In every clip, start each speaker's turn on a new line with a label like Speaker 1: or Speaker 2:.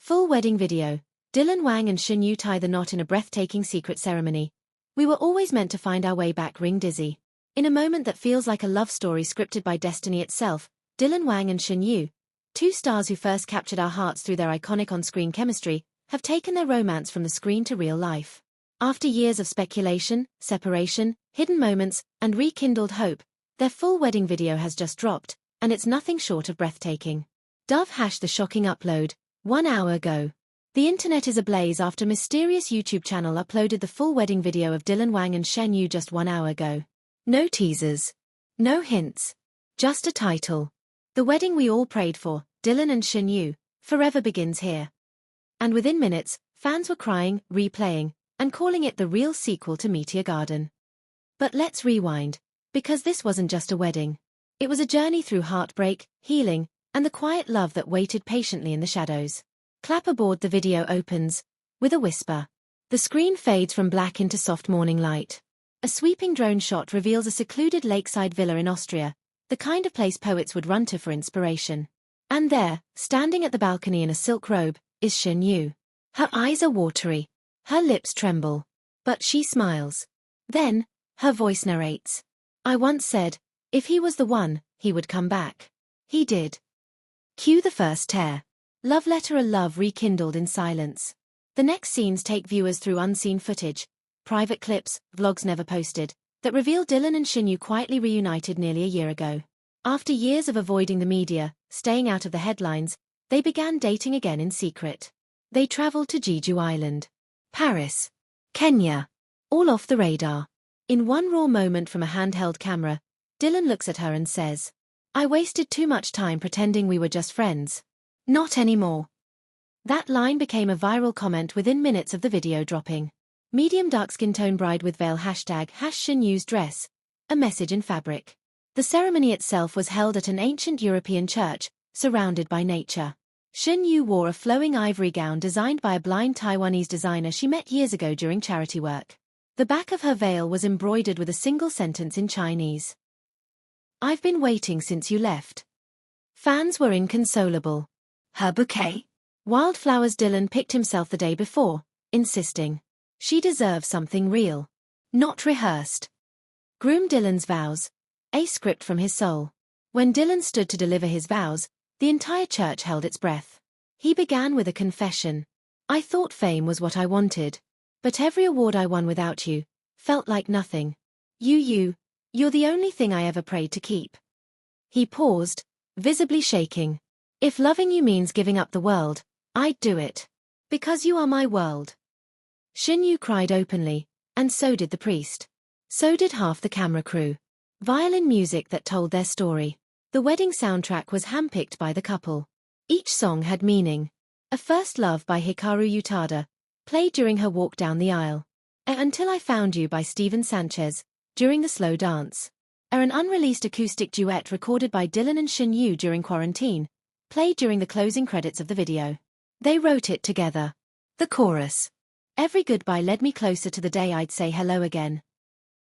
Speaker 1: Full wedding video. Dylan, Wang and Shen tie the knot in a breathtaking secret ceremony. We were always meant to find our way back, ring dizzy. In a moment that feels like a love story scripted by destiny itself, Dylan, Wang and Shen, two stars who first captured our hearts through their iconic on-screen chemistry, have taken their romance from the screen to real life. After years of speculation, separation, hidden moments, and rekindled hope, their full wedding video has just dropped, and it's nothing short of breathtaking. Dove # the shocking upload, 1 hour ago. The internet is ablaze after mysterious YouTube channel uploaded the full wedding video of Dylan, Wang and Shen just 1 hour ago. No teasers. No hints. Just a title. The wedding we all prayed for, Dylan and Shen, forever begins here. And within minutes, fans were crying, replaying, and calling it the real sequel to Meteor Garden. But let's rewind, because this wasn't just a wedding. It was a journey through heartbreak, healing, and the quiet love that waited patiently in the shadows. Clapperboard. The video opens with a whisper. The screen fades from black into soft morning light. A sweeping drone shot reveals a secluded lakeside villa in Austria, the kind of place poets would run to for inspiration. And there, standing at the balcony in a silk robe, is Shen. Her eyes are watery. Her lips tremble. But she smiles. Then, her voice narrates. I once said, if he was the one, he would come back. He did. Cue the first tear. Love letter. A love rekindled in silence. The next scenes take viewers through unseen footage, private clips, vlogs never posted, that reveal Dylan and Shen quietly reunited nearly a year ago. After years of avoiding the media, staying out of the headlines, they began dating again in secret. They traveled to Jeju Island, Paris, Kenya, all off the radar. In one raw moment from a handheld camera, Dylan looks at her and says, I wasted too much time pretending we were just friends. Not anymore. That line became a viral comment within minutes of the video dropping. Medium dark skin tone bride with veil #Shen's dress, a message in fabric. The ceremony itself was held at an ancient European church, surrounded by nature. Shen wore a flowing ivory gown designed by a blind Taiwanese designer she met years ago during charity work. The back of her veil was embroidered with a single sentence in Chinese. I've been waiting since you left. Fans were inconsolable. Her bouquet? Wildflowers. Dylan picked himself the day before, insisting. She deserves something real. Not rehearsed. Groom. Dylan's vows. A script from his soul. When Dylan stood to deliver his vows, the entire church held its breath. He began with a confession. I thought fame was what I wanted. But every award I won without you felt like nothing. You're the only thing I ever prayed to keep. He paused, visibly shaking. If loving you means giving up the world, I'd do it. Because you are my world. Shen cried openly, and so did the priest. So did half the camera crew. Violin music that told their story. The wedding soundtrack was handpicked by the couple. Each song had meaning. A First Love by Hikaru Utada, played during her walk down the aisle. Until I Found You by Steven Sanchez, during the slow dance. An unreleased acoustic duet recorded by Dylan and Shen during quarantine, played during the closing credits of the video. They wrote it together. The chorus. Every goodbye led me closer to the day I'd say hello again.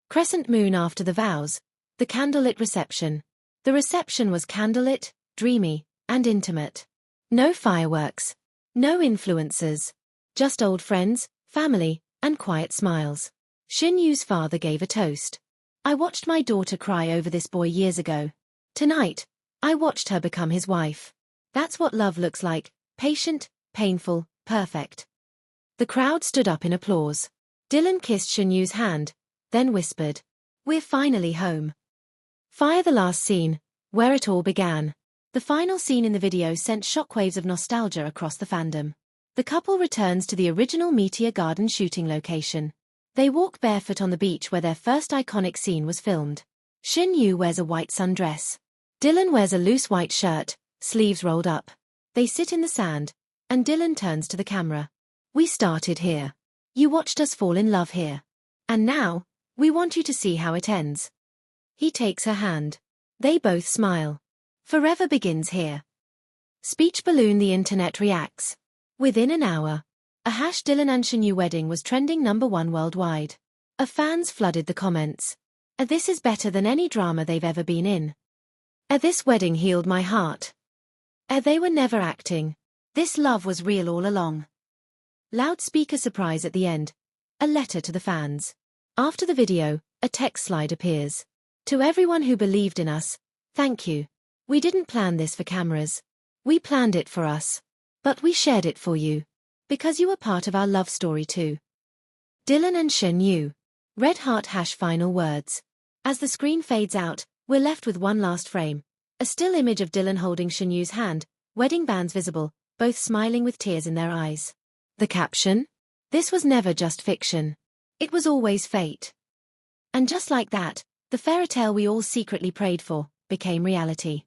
Speaker 1: Crescent moon. After the vows, the candlelit reception. The reception was candlelit, dreamy, and intimate. No fireworks. No influencers. Just old friends, family, and quiet smiles. Shen father gave a toast. I watched my daughter cry over this boy years ago. Tonight, I watched her become his wife. That's what love looks like, patient, painful, perfect. The crowd stood up in applause. Dylan kissed Shen's hand, then whispered, We're finally home. Fire. The last scene, where it all began. The final scene in the video sent shockwaves of nostalgia across the fandom. The couple returns to the original Meteor Garden shooting location. They walk barefoot on the beach where their first iconic scene was filmed. Shen wears a white sundress. Dylan wears a loose white shirt, sleeves rolled up. They sit in the sand, and Dylan turns to the camera. We started here. You watched us fall in love here. And now, we want you to see how it ends. He takes her hand. They both smile. Forever begins here. Speech balloon. The internet reacts. Within an hour, a #Dylan and Shen wedding was trending #1 worldwide. Fans flooded the comments. This is better than any drama they've ever been in. This wedding healed my heart. They were never acting. This love was real all along. Loudspeaker surprise at the end. A letter to the fans. After the video, a text slide appears. To everyone who believed in us, thank you. We didn't plan this for cameras. We planned it for us. But we shared it for you. Because you were part of our love story too. Dylan and Shen Yu. Red heart # final words. As the screen fades out, we're left with one last frame. A still image of Dylan holding Shen Yu's hand, wedding bands visible, both smiling with tears in their eyes. The caption? This was never just fiction. It was always fate. And just like that, the fairy tale we all secretly prayed for became reality.